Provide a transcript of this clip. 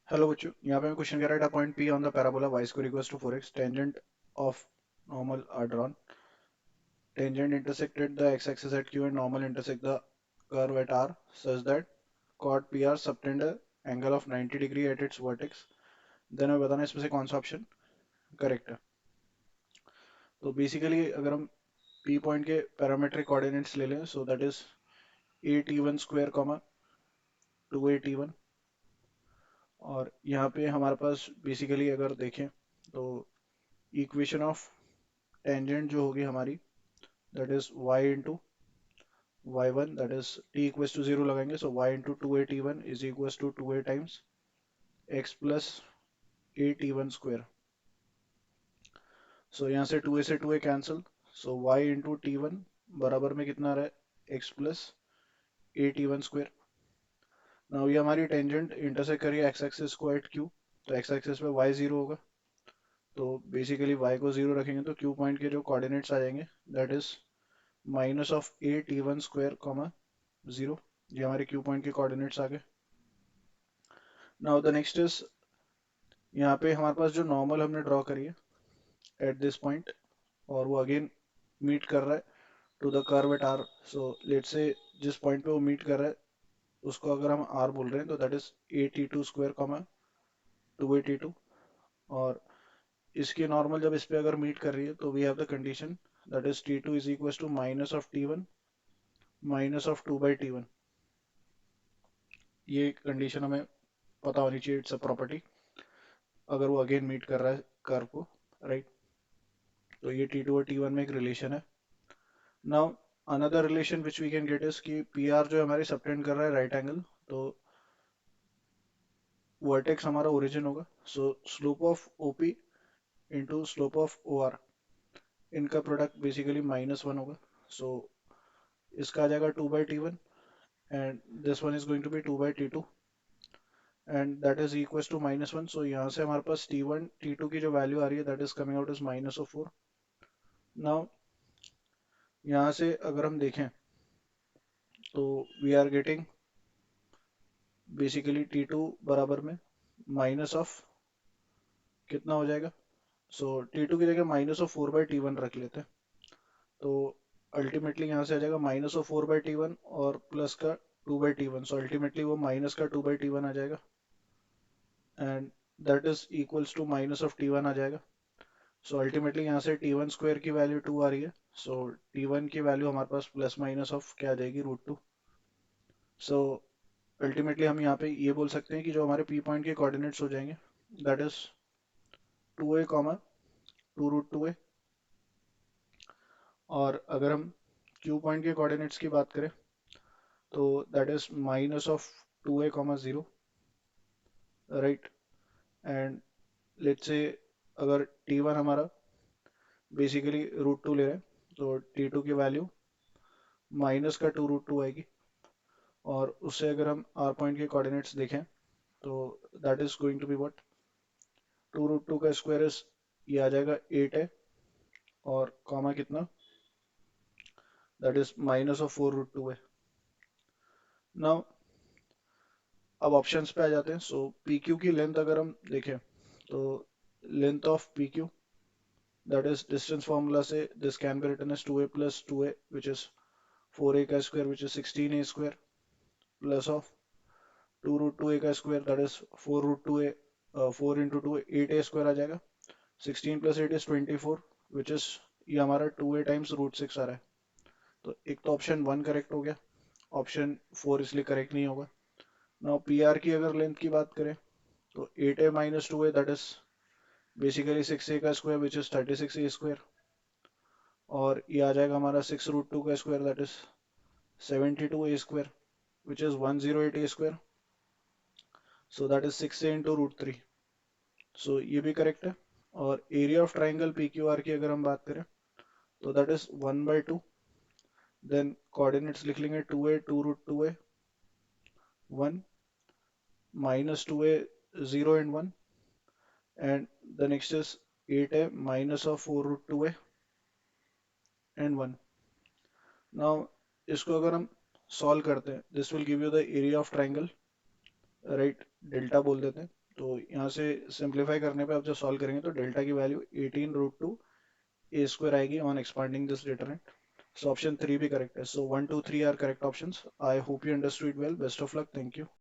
Hello बच्चों, यहाँ पे मैं क्वेश्चन कह रहा है point P on the parabola y square equals to 4x tangent of normal are drawn tangent intersected the x-axis at q and normal intersect the curve at r such that chord pr subtend a angle of 90 degree at its vertex। Then हमें बताना है इसमें से कौन सा option correct है। तो basically अगर हम p पॉइंट के पैरामेट्रिक कोऑर्डिनेट्स ले लें so that is A T one square comma two A T one. और यहाँ पे हमारे पास बेसिकली अगर देखें तो इक्वेशन ऑफ टेंजेंट जो होगी हमारी that is y into y1 that is t equals to 0 लगाएंगे so y into 2a t1 is equals to 2a times x plus a t1 square। so यहाँ से 2a से 2a cancel so y into t1 बराबर में कितना आ रहा है x plus a t1 square। now ये हमारी टेंजेंट इंटरसेक्ट करिए x एक्सिस को एट q तो x एक्सिस पे y 0 होगा तो बेसिकली y को 0 रखेंगे तो q पॉइंट के जो कोऑर्डिनेट्स आ जाएंगे that is minus of a t1 square comma 0। ये हमारे q पॉइंट के कोऑर्डिनेट्स आ गए। नाउ द नेक्स्ट इज यहाँ पे हमारे पास जो नॉर्मल हमने ड्रॉ करी है एट दिस पॉइंट और वो अगेन मीट कर रहा है to the curve at R. So let say जिस पॉइंट पे वो मीट कर रहा है उसको अगर हम आर बोल रहे हैं तो that is A T two square comma two A T two. और इसकी नॉर्मल जब इस पे अगर मीट कर रही है तो we have the condition that is T two is equal to minus of T one minus of two by T one. ये कंडीशन हमें पता होनी चाहिए, इट्स अ प्रॉपर्टी अगर वो अगेन मीट कर रहा है कर्व को, राइट। तो ये टी टू और टी वन में एक रिलेशन है। Now another relation which we can get is कि पी आर जो हमारे सबटेंड कर रहा है राइट एंगल तो वर्टेक्स हमारा ओरिजिन होगा so slope of OP into slope of O R इनका प्रोडक्ट बेसिकली -1 होगा। सो इसका आ जाएगा 2/t1 and this one is going to be 2/t2 and that is equal to -1। सो यहाँ से हमारे पास t1 t2 की जो वैल्यू आ रही है that is coming out is -4। Now यहाँ से अगर हम देखें तो we are getting basically T2 बराबर में माइनस ऑफ कितना हो जाएगा। सो T2 की जगह -4/T1 रख लेते हैं तो अल्टीमेटली यहाँ से आ जाएगा -4/T1 और प्लस का 2/T1। सो अल्टीमेटली वो माइनस का 2/T1 आ जाएगा and that is equals to minus of T1 आ जाएगा। सो अल्टीमेटली यहाँ से T1 स्क्वायर की वैल्यू 2 आ रही है सो T1 की वैल्यू हमारे पास प्लस माइनस ऑफ क्या आ जाएगी √2। सो अल्टीमेटली हम यहाँ पे ये बोल सकते हैं कि जो हमारे P पॉइंट के कोऑर्डिनेट्स हो जाएंगे that is 2a comma 2√2a। और अगर हम Q पॉइंट के कोऑर्डिनेट्स की बात करें तो that is minus of 2a comma 0, right. And let's say अगर T1 हमारा बेसिकली √2 ले रहे हैं तो T2 की वैल्यू माइनस का 2√2 आएगी। और उससे अगर हम R पॉइंट के कोऑर्डिनेट्स देखें तो that is going to be what 2√2 का स्क्वायर इज ये आ जाएगा 8 है और कॉमा कितना दैट इज माइनस ऑफ 4√2 है। नाउ अब ऑप्शंस पे आ जाते हैं। सो पी क्यू की लेंथ अगर हम देखें तो length of P Q that is distance formula से this can be written as 2a plus 2a which is 4a का square which is 16a square plus of 2√2a का square that is 4√2a 4 into 2 8a square आ जाएगा। 16 plus 8 is 24 which is ये हमारा 2a times √6 आ रहा है। तो एक तो ऑप्शन 1 करेक्ट हो गया, ऑप्शन 4 इसलिए करेक्ट नहीं होगा। नाउ पी आर की अगर लेंथ की बात करें तो 8a minus 2a that is basically 6a का square which is 36a square और ये आ जाएगा हमारा 6√2 का square that is 72a square which is 108a square. So that is 6a into √3। सो ये भी करेक्ट है। और area of triangle P Q R की अगर हम बात करें तो दैट इज 1/2। देन कोऑर्डिनेट्स लिख लेंगे 2a 2√2a 1 -2a 0 and 1 and the next is 8 है minus of 4√2a and 1। Now इसको अगर हम सॉल्व करते हैं this will give you the area of triangle, right. Delta बोल देते हैं तो यहाँ से सिंप्लीफाई करने पे आप जब सॉल्व करेंगे तो डेल्टा की वैल्यू 18 रूट 2 ए स्क्वायर आएगी on expanding this determinant. So option 3 भी correct है. So 1, 2, 3 are correct options. I hope you understood well. Best of luck. Thank you.